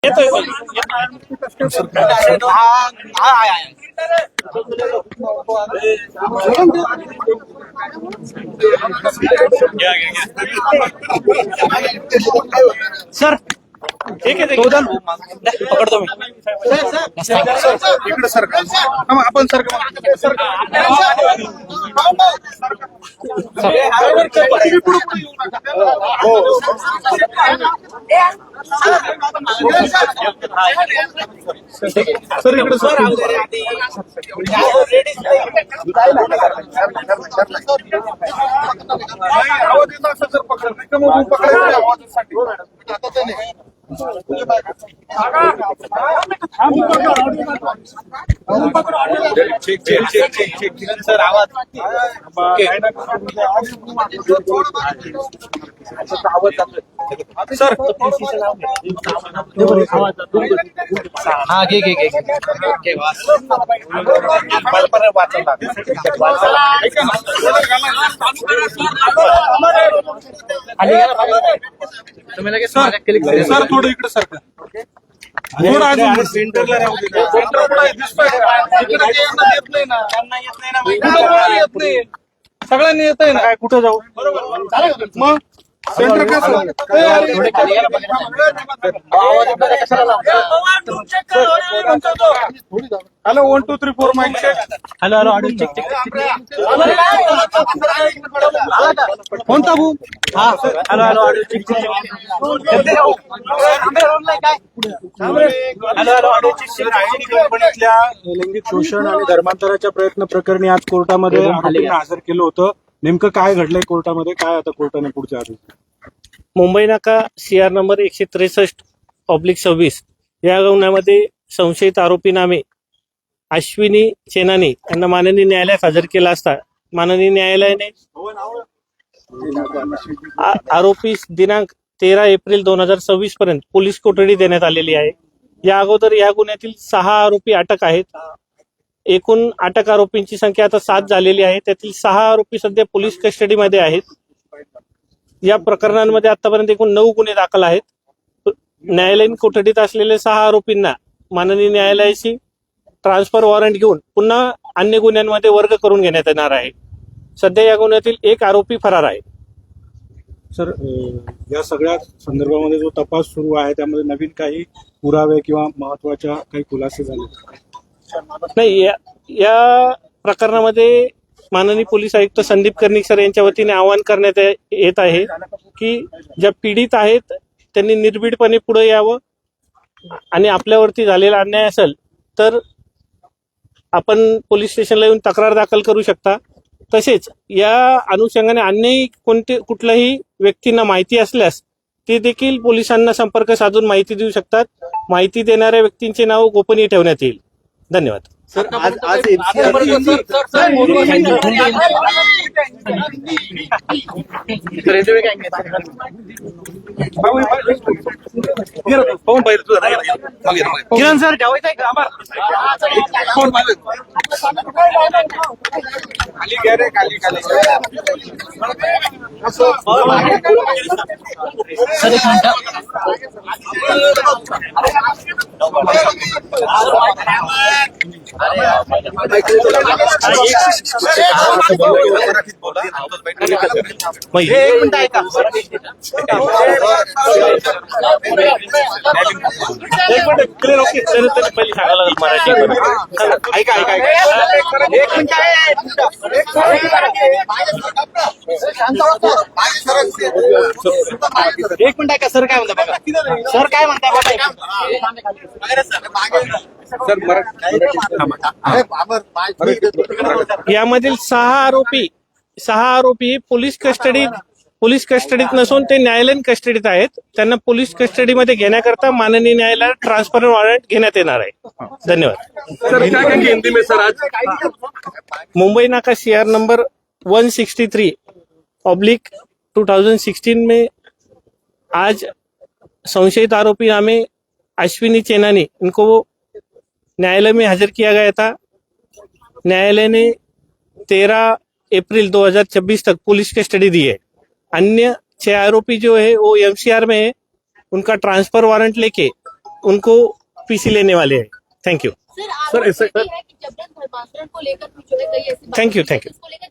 येतोय सर ठीक आहे पकडतो मी इकडे सर आपण सर सर इकडे सर ठीक सर आवाज सर हा घे तुम्ही लगेच सर थोडं इकडे सर थोडं अजून सेंटरला राहू दे सेंटर पुढे दिसतोय येत नाही ना येत नाही सगळ्यांनी येत आहे ना काय कुठं जाऊ मग सेंटर कसं hello 1 2 3 4 mic check hello audio check कोणता भाऊ हा hello audio check audio check कंपनीतल्या लैंगिक शोषण आणि धर्मांतराच्या प्रयत्न प्रकरणी आज कोर्टामध्ये आरोपींना हजर केलं होतं. नेमकं काय घडलंय कोर्टामध्ये, काय आता कोर्टाने पुढचे आदेश? मुंबई नाका CR नंबर 163/26 या गुन्ह्यामध्ये संशयित आरोपी नामे अश्विनी चेनानी यांना माननीय न्यायालयात हजर केला असता माननीय न्यायालयाने आरोपीस दिनांक 13 एप्रिल 2026 पर्यंत पोलीस कोठडी देण्यात आलेली आहे. या अगोदर या गुन्ह्यातील 6 आरोपी अटक आहेत. एकूण अटक आरोपींची संख्या आता 7 झालेली आहे. त्यातील 6 आरोपी सध्या पोलीस कस्टडीमध्ये आहेत. या प्रकरणांमध्ये आतापर्यंत एकूण 9 गुन्हे दाखल आहेत. न्यायालयीन कोठडीत असलेले 6 आरोपींना माननीय न्यायालयाची ट्रान्सफर वॉरंट घेऊन पुन्हा अन्य गुन्ह्यांमध्ये वर्ग करून घेण्यात येणार आहे. सध्या या गुन्ह्यातील एक आरोपी फरार आहे. सर या सगळ्या संदर्भामध्ये जो तपास सुरू आहे त्यामध्ये नवीन काही पुरावे किंवा महत्वाच्या काही खुलासे झाले नाही. या प्रकरणामध्ये माननीय पोलीस आयुक्त संदीप कर्णिक सर यांच्या वतीने आवाहन करण्यात येत आहे की ज्या पीडित आहेत त्यांनी निर्भीडपणे पुढे यावं आणि आपल्यावरती झालेला अन्याय असेल तर आपण पोलीस स्टेशनला येऊन तक्रार दाखल करू शकता. तसेच या अनुषंगाने अन्य कुठल्याही व्यक्तींना माहिती असल्यास ते देखील पोलिसांना संपर्क साधून माहिती देऊ शकतात. माहिती देणाऱ्या व्यक्तींचे नाव गोपनीय ठेवण्यात येईल. धन्यवाद. सर आज किरण सर ठेवायचं आहे का खाली घ्या रे खाली सर एक मिनिट ऐका पहिली सांगायला मराठी ऐका एक मिनिट ऐका सर काय म्हणता बघा सर काय म्हणता बघा यामधील 6 आरोपी पोलीस कस्टडीत नसून ते न्यायालयीन कस्टडीत आहेत. त्यांना पोलीस कस्टडीमध्ये घेण्याकरता माननीय न्यायालयात ट्रान्सफर वॉरंट घेण्यात येणार आहे. धन्यवाद. मुंबई नाका CR नंबर 163/2016 में आज संशयित आरोपी नामे अश्विनी चेनानी इनको न्यायालय में हाजिर किया गया था. न्यायालय ने 13 अप्रैल 2026 तक पुलिस कस्टडी दी है. अन्य 6 आरोपी जो है वो MCR में है. उनका ट्रांसफर वारंट लेके उनको पीसी लेने वाले हैं। Thank you. सर ऐसे है कि जबरन धर्मांतरण को लेकर भी जो है कई ऐसी बातें Thank you, हैं, thank you. इसको लेकर